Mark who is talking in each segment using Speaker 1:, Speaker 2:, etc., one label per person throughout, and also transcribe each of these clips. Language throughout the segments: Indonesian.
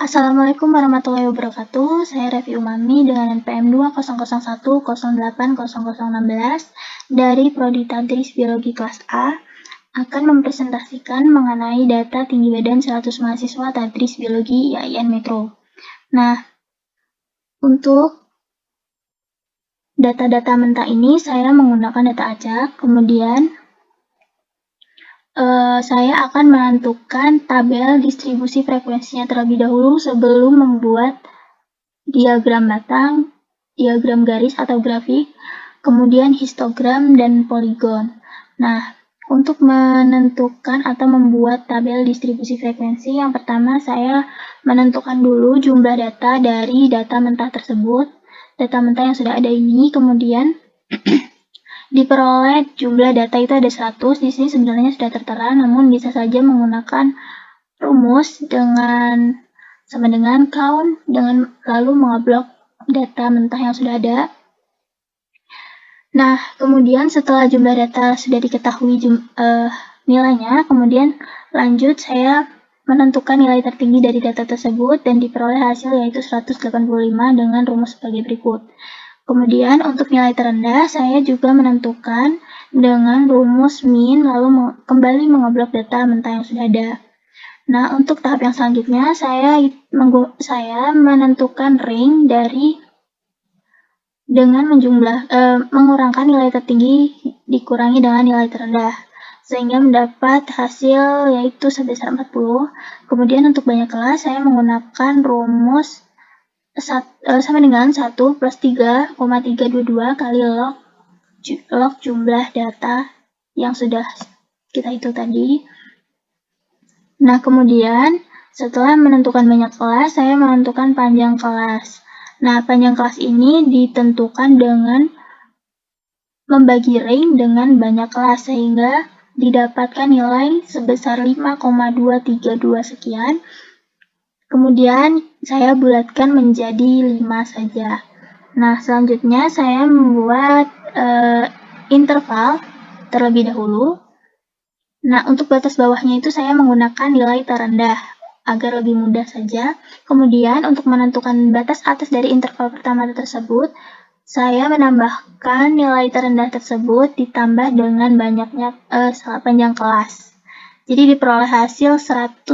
Speaker 1: Assalamualaikum warahmatullahi wabarakatuh. Saya Revi Umami dengan NPM 20010080016 dari Prodi Tadris Biologi kelas A akan mempresentasikan mengenai data tinggi badan 100 mahasiswa Tadris Biologi IAIN Metro. Nah, untuk data-data mentah ini saya menggunakan data acak, kemudian saya akan menentukan tabel distribusi frekuensinya terlebih dahulu sebelum membuat diagram batang, diagram garis atau grafik, kemudian histogram dan poligon. Nah, untuk menentukan atau membuat tabel distribusi frekuensi, yang pertama saya menentukan dulu jumlah data dari data mentah tersebut, data mentah yang sudah ada ini, kemudian diperoleh jumlah data itu ada 100, di sini sebenarnya sudah tertera, namun bisa saja menggunakan rumus sama dengan count, lalu mengeblok data mentah yang sudah ada. Nah, kemudian setelah jumlah data sudah diketahui nilainya, kemudian lanjut saya menentukan nilai tertinggi dari data tersebut dan diperoleh hasil yaitu 185 dengan rumus sebagai berikut. Kemudian untuk nilai terendah, saya juga menentukan dengan rumus min, lalu kembali mengeblok data mentah yang sudah ada. Nah, untuk tahap yang selanjutnya, saya menentukan range dengan mengurangkan nilai tertinggi dikurangi dengan nilai terendah, sehingga mendapat hasil yaitu sebesar 40. Kemudian untuk banyak kelas, saya menggunakan rumus sama dengan 1 plus 3,322 kali log jumlah data yang sudah kita hitung tadi. Nah, kemudian setelah menentukan banyak kelas, saya menentukan panjang kelas. Nah, panjang kelas ini ditentukan dengan membagi range dengan banyak kelas, sehingga didapatkan nilai sebesar 5,232 sekian. Kemudian saya bulatkan menjadi 5 saja. Nah, selanjutnya saya membuat interval terlebih dahulu. Nah, untuk batas bawahnya itu saya menggunakan nilai terendah agar lebih mudah saja. Kemudian untuk menentukan batas atas dari interval pertama tersebut, saya menambahkan nilai terendah tersebut ditambah dengan banyaknya panjang kelas. Jadi diperoleh hasil 150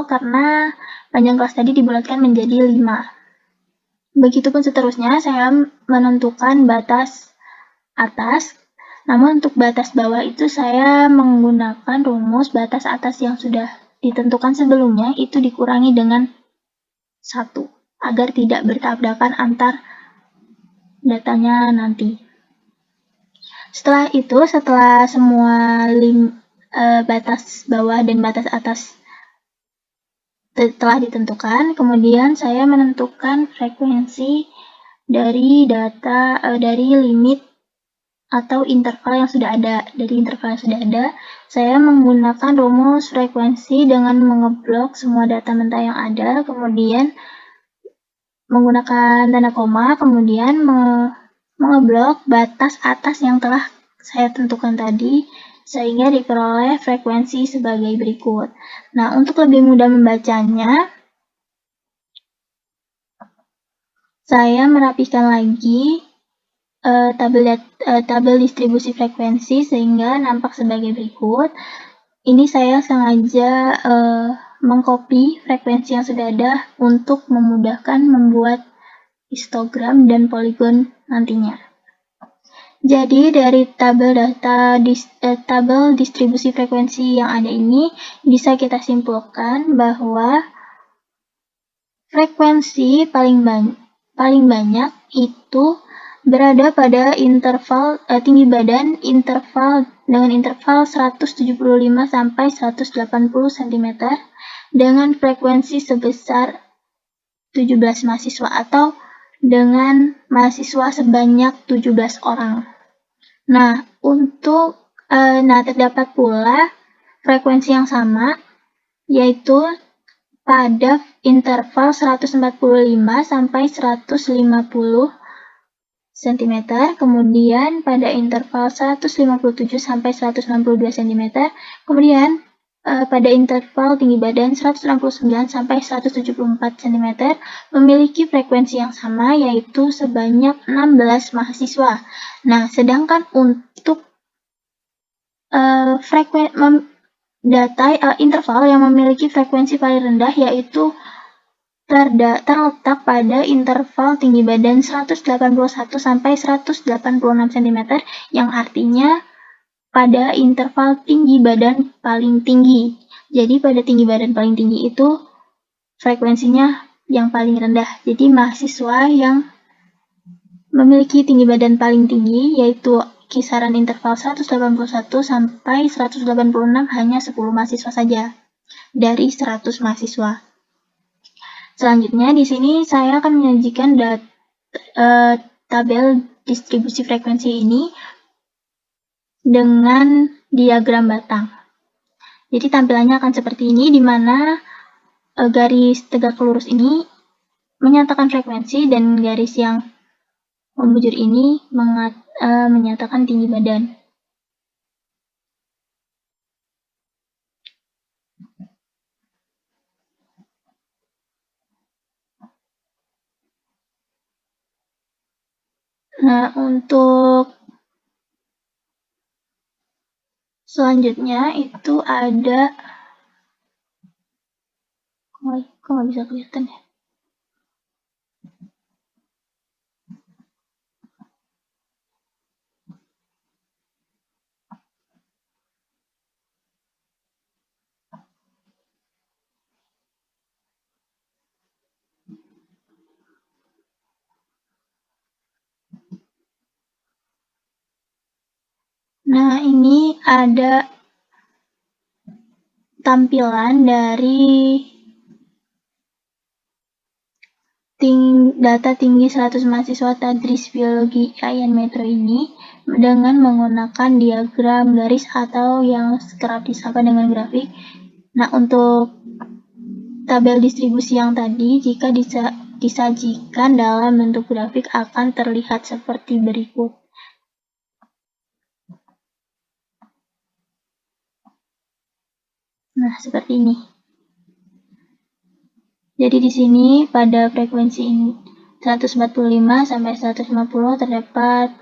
Speaker 1: karena panjang kelas tadi dibulatkan menjadi 5. Begitupun seterusnya, saya menentukan batas atas. Namun untuk batas bawah itu saya menggunakan rumus batas atas yang sudah ditentukan sebelumnya itu dikurangi dengan 1 agar tidak bertabrakan antar datanya nanti. Setelah itu, setelah semua batas bawah dan batas atas telah ditentukan, kemudian saya menentukan frekuensi dari dari limit atau interval yang sudah ada. Dari interval yang sudah ada, saya menggunakan rumus frekuensi dengan mengeblok semua data mentah yang ada, kemudian menggunakan tanda koma, kemudian mengeblok batas atas yang telah saya tentukan tadi, sehingga diperoleh frekuensi sebagai berikut. Nah, untuk lebih mudah membacanya, saya merapikan lagi tabel distribusi frekuensi sehingga nampak sebagai berikut. Ini saya sengaja mengcopy frekuensi yang sudah ada untuk memudahkan membuat histogram dan poligon nantinya. Jadi dari tabel distribusi frekuensi yang ada ini bisa kita simpulkan bahwa frekuensi paling banyak itu berada pada interval tinggi badan dengan interval 175 sampai 180 cm dengan frekuensi sebesar 17 mahasiswa atau dengan mahasiswa sebanyak 17 orang. Nah, terdapat pula frekuensi yang sama yaitu pada interval 145 sampai 150 cm, kemudian pada interval 157 sampai 162 cm, kemudian pada interval tinggi badan 169 sampai 174 cm memiliki frekuensi yang sama, yaitu sebanyak 16 mahasiswa. Nah, sedangkan untuk interval yang memiliki frekuensi paling rendah yaitu terletak pada interval tinggi badan 181 sampai 186 cm, yang artinya pada interval tinggi badan paling tinggi. Jadi pada tinggi badan paling tinggi itu frekuensinya yang paling rendah. Jadi mahasiswa yang memiliki tinggi badan paling tinggi yaitu kisaran interval 181 sampai 186 hanya 10 mahasiswa saja dari 100 mahasiswa. Selanjutnya di sini saya akan menyajikan tabel distribusi frekuensi ini dengan diagram batang. Jadi tampilannya akan seperti ini, di mana garis tegak lurus ini menyatakan frekuensi dan garis yang membujur ini menyatakan tinggi badan. Nah, untuk selanjutnya itu ada, kok nggak bisa kelihatan ya? Nah, ini ada tampilan dari data tinggi 100 mahasiswa Tadris Biologi IAIN Metro ini dengan menggunakan diagram garis atau yang kerap disapa dengan grafik. Nah, untuk tabel distribusi yang tadi, jika disajikan dalam bentuk grafik akan terlihat seperti berikut. Nah, seperti ini. Jadi di sini pada frekuensi 145 sampai 150 terdapat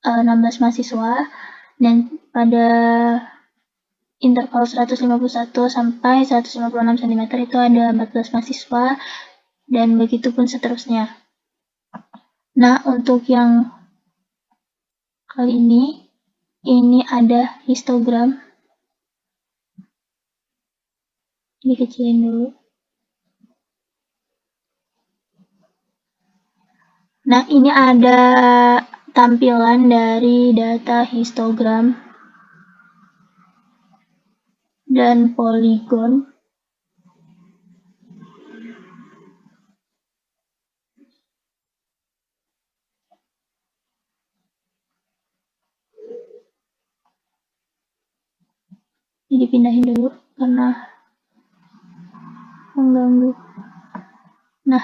Speaker 1: 16 mahasiswa, dan pada interval 151 sampai 156 cm itu ada 14 mahasiswa, dan begitu pun seterusnya. Nah, untuk yang kali ini ada histogram. Dikecilin dulu. Nah, ini ada tampilan dari data histogram dan poligon. Jadi pindahin dulu karena mengganggu. Nah,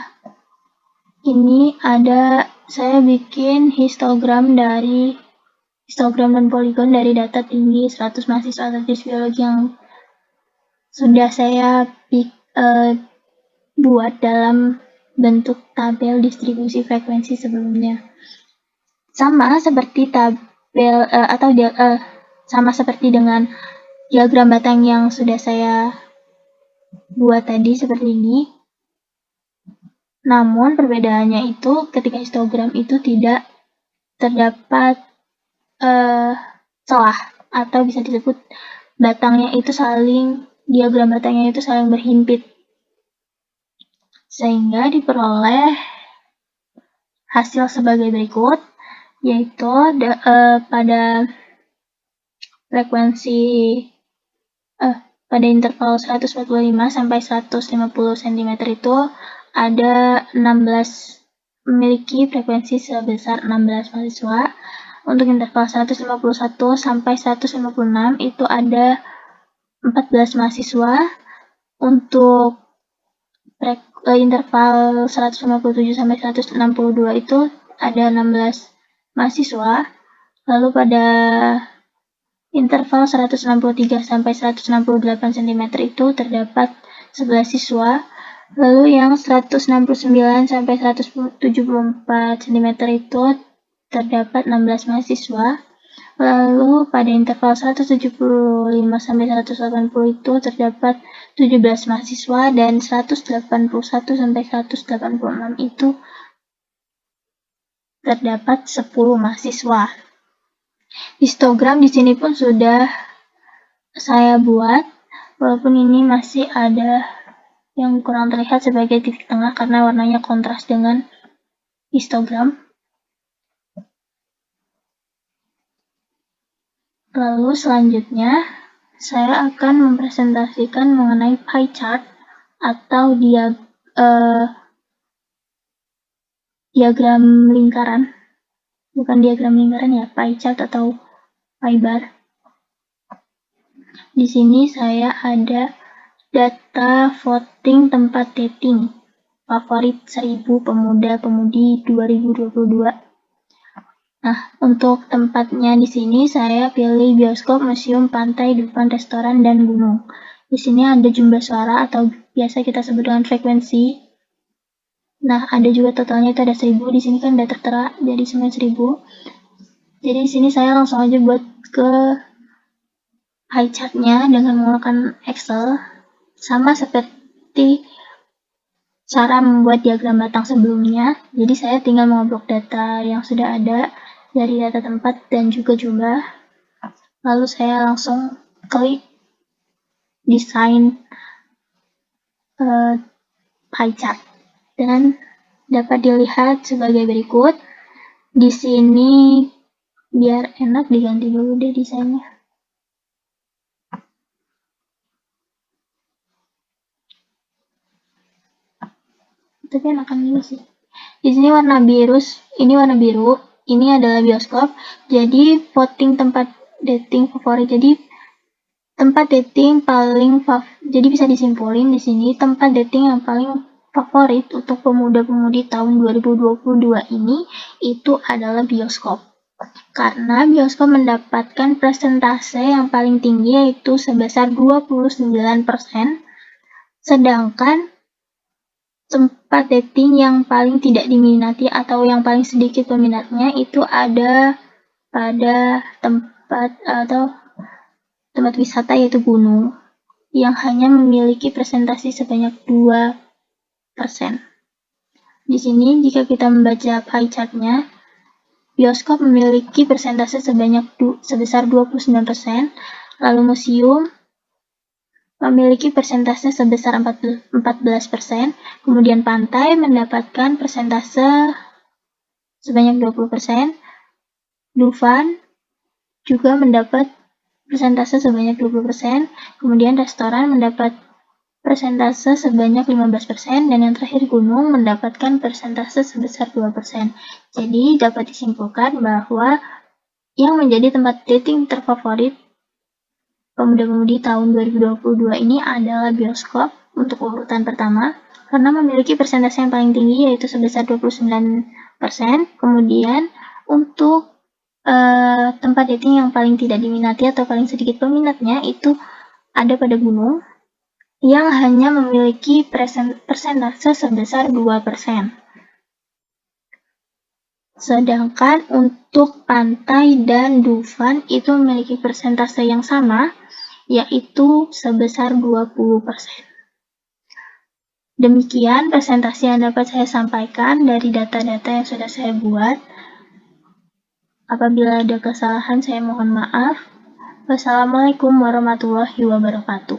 Speaker 1: ini ada, saya bikin histogram dan poligon dari data tinggi 100 mahasiswa Tadris Biologi yang sudah saya buat dalam bentuk tabel distribusi frekuensi sebelumnya. Sama seperti tabel sama seperti dengan diagram batang yang sudah saya buat tadi seperti ini. Namun perbedaannya itu ketika histogram itu tidak terdapat celah, atau bisa disebut diagram batangnya itu saling berhimpit, sehingga diperoleh hasil sebagai berikut, yaitu pada frekuensi pada interval 145 sampai 150 cm itu ada 16, memiliki frekuensi sebesar 16 mahasiswa. Untuk interval 151 sampai 156 itu ada 14 mahasiswa. Untuk interval 157 sampai 162 itu ada 16 mahasiswa. Lalu pada interval 163 sampai 168 cm itu terdapat 11 siswa, lalu yang 169 sampai 174 cm itu terdapat 16 mahasiswa, lalu pada interval 175 sampai 180 itu terdapat 17 mahasiswa, dan 181 sampai 186 itu terdapat 10 mahasiswa. Histogram di sini pun sudah saya buat, walaupun ini masih ada yang kurang terlihat sebagai titik tengah karena warnanya kontras dengan histogram. Lalu selanjutnya, saya akan mempresentasikan mengenai pie chart atau diagram lingkaran. Bukan diagram lingkaran ya, pie chart atau pie bar. Di sini saya ada data voting tempat dating favorit 1000 pemuda-pemudi 2022. Nah, untuk tempatnya di sini saya pilih bioskop, museum, pantai, dufan, restoran, dan gunung. Di sini ada jumlah suara atau biasa kita sebut dengan frekuensi. Nah, ada juga totalnya itu ada 1000. Di sini kan udah tertera jadi 9000. Jadi di sini saya langsung aja buat ke pie chart-nya dengan menggunakan Excel, sama seperti cara membuat diagram batang sebelumnya. Jadi saya tinggal mengobrol data yang sudah ada dari data tempat dan juga jumlah. Lalu saya langsung klik desain pie chart dan dapat dilihat sebagai berikut. Di sini biar enak diganti dulu deh desainnya. Tapi enakan dulu sih. Di sini warna biru, ini adalah bioskop. Jadi voting tempat dating favorit. Jadi tempat dating jadi bisa disimpulin di sini tempat dating yang paling favorit untuk pemuda-pemudi tahun 2022 ini itu adalah bioskop. Karena bioskop mendapatkan persentase yang paling tinggi yaitu sebesar 29%, sedangkan tempat dating yang paling tidak diminati atau yang paling sedikit peminatnya itu ada pada tempat wisata yaitu gunung yang hanya memiliki presentasi sebanyak 2%. Di sini jika kita membaca pie chart-nya, bioskop memiliki persentase sebesar 29%, lalu museum memiliki persentase sebesar 14%, kemudian pantai mendapatkan persentase sebanyak 20%, dufan juga mendapat persentase sebanyak 20%, kemudian restoran mendapat persentase sebanyak 15%, dan yang terakhir gunung mendapatkan persentase sebesar 2%. Jadi dapat disimpulkan bahwa yang menjadi tempat dating terfavorit pemuda-pemudi tahun 2022 ini adalah bioskop untuk urutan pertama karena memiliki persentase yang paling tinggi yaitu sebesar 29%. Kemudian untuk tempat dating yang paling tidak diminati atau paling sedikit peminatnya itu ada pada gunung yang hanya memiliki persentase sebesar 2%. Sedangkan untuk pantai dan dufan itu memiliki persentase yang sama, yaitu sebesar 20%. Demikian presentasi yang dapat saya sampaikan dari data-data yang sudah saya buat. Apabila ada kesalahan, saya mohon maaf. Wassalamualaikum warahmatullahi wabarakatuh.